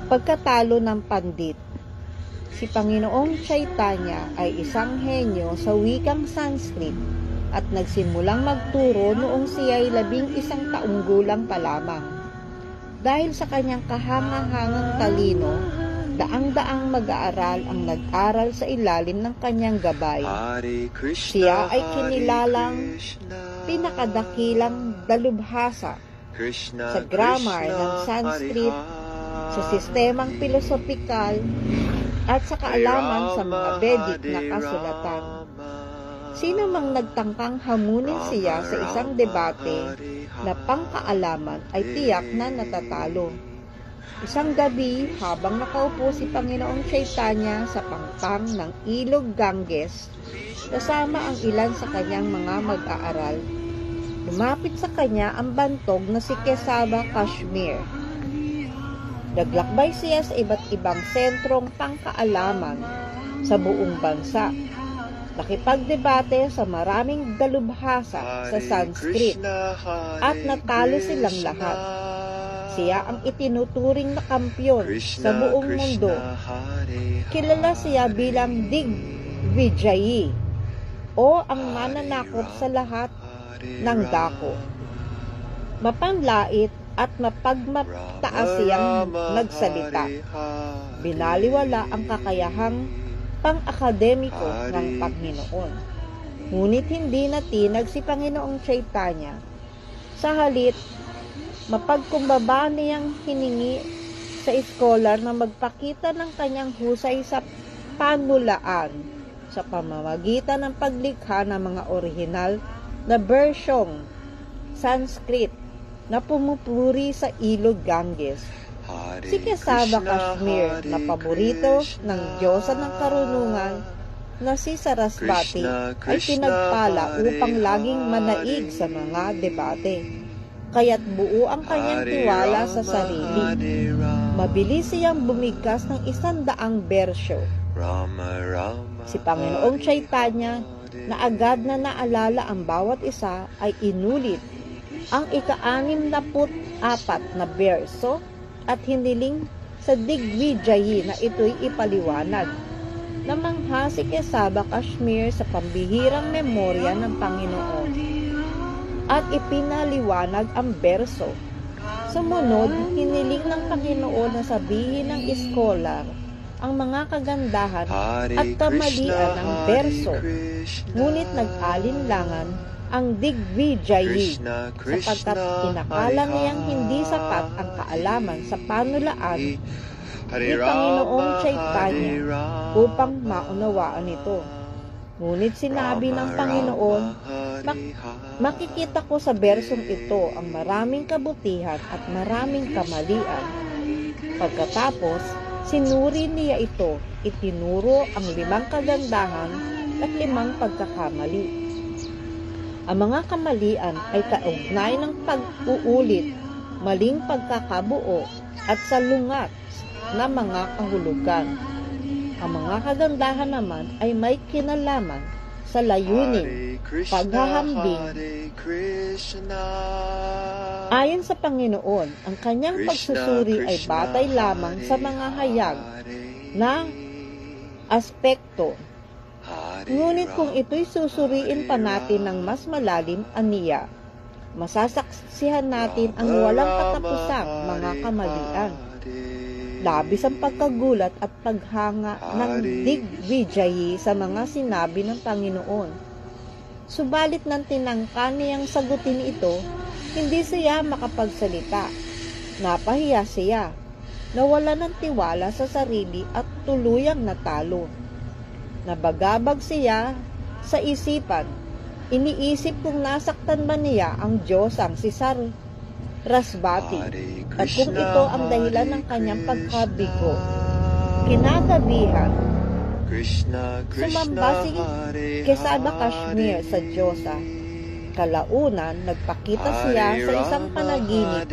Pagkatalo ng pandit, si Panginoong Chaitanya ay isang henyo sa wikang Sanskrit at nagsimulang magturo noong siya'y 11 taong gulang pa lamang. Dahil sa kanyang kahangahangang talino, daang-daang mag-aaral ang nag-aral sa ilalim ng kanyang gabay. Siya ay kinilalang pinakadakilang dalubhasa sa grammar ng Sanskrit, sa sistemang pilosopikal at sa kaalaman sa mga Vedic na kasulatan. Sino mang nagtangkang hamunin siya sa isang debate na pangkaalaman ay tiyak na natatalo. Isang gabi, habang nakaupo si Panginoong Chaitanya sa pangpang ng ilog Ganges, kasama ang ilan sa kanyang mga mag-aaral, lumapit sa kanya ang bantog na si Kesava Kashmir. Naglakbay siya sa iba't ibang sentrong pangkaalaman sa buong bansa. Nakipagdebate sa maraming dalubhasa sa Sanskrit at natalo silang lahat. Siya ang itinuturing na kampyon sa buong mundo. Kilala siya bilang Digvijayi o ang mananakop sa lahat ng dako. Mapanlait at mapagmataas siyang nagsalita. Binaliwala ang kakayahang pang-akademiko ng Panginoon. Ngunit hindi natinag si Panginoong Chaitanya. Sa halip, mapagkumbaba niyang hiningi sa scholar na magpakita ng kanyang husay sa panulaan sa pamamagitan ng paglikha ng mga orihinal na bersyong Sanskrit na pumupuri sa ilog Ganges. Si Kesava Kashmir na paborito ng Diyosa ng Karunungan na si Sarasvati ay pinagpala upang laging manaig sa mga debate. Kaya't buo ang kanyang tiwala sa sarili. Mabilis siyang bumigkas ng 100 bersyo. Si Panginoong Chaitanya na agad na naalala ang bawat isa ay inulit ang ika-64 na berso at hiniling sa Digvijayi na ito'y ipaliwanag. Namangha si Kesava Kashmir sa pambihirang memorya ng Panginoon at ipinaliwanag ang berso. Sumunod, hiniling ng Panginoon na sabihin ng iskolar ang mga kagandahan at kamalian ng berso, ngunit nag-alinlangan ang Digvijayi sapagkat inakala niyang hindi sapat ang kaalaman sa panulaan ni Panginoong Chaitanya upang maunawaan ito. Ngunit sinabi ng Panginoon, makikita ko sa bersong ito ang maraming kabutihan at maraming kamalian. Pagkatapos, sinuri niya ito, itinuro ang 5 kagandahan at 5 pagkakamali. Ang mga kamalian ay kaugnay ng pag-uulit, maling pagkakabuo at salungat na mga kahulugan. Ang mga kagandahan naman ay may kinalaman sa layunin, paghahambing. Ayon sa Panginoon, ang kanyang pagsusuri ay batay lamang sa mga hayag na aspekto. Ngunit kung ito'y susuriin pa natin ng mas malalim, aniya, masasaksihan natin ang walang katapusang mga kamalian. Labis ang pagkagulat at paghanga ng Digvijayi sa mga sinabi ng Panginoon. Subalit nang tinangka niyang sagutin ito, hindi siya makapagsalita. Napahiya siya, nawala ng tiwala sa sarili at tuluyang natalo. Nabagabag siya sa isipan. Iniisip kung nasaktan ba niya ang Diyosang si Sarasvati at kung ito ang dahilan ng kanyang pagkabigo. Kinagabihan, sumamba si Kesava Kashmir sa Diyosa. Kalaunan, nagpakita siya sa isang panaginip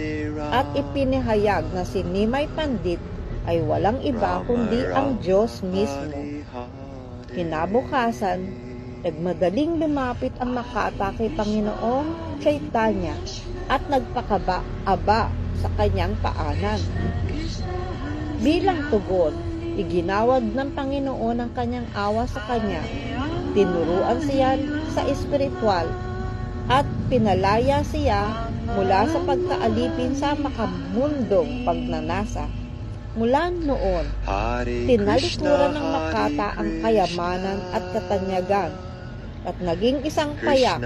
at ipinahayag na si Nimai Pandit ay walang iba kundi ang Diyos mismo. Kinabukasan, nagmadaling lumapit ang makata kay Panginoong Chaitanya at nagpakaba-aba sa kanyang paanan. Bilang tugon, iginawad ng Panginoon ang kanyang awa sa kanya. Tinuruan siya sa espiritual at pinalaya siya mula sa pagkaalipin sa makamundong pagnanasa. Mula noon, tinalikuran ng Makata ang kayamanan at katanyagan at naging isang payak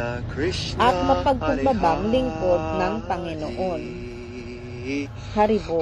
at mapagkumbabang lingkod ng Panginoon. Haribol.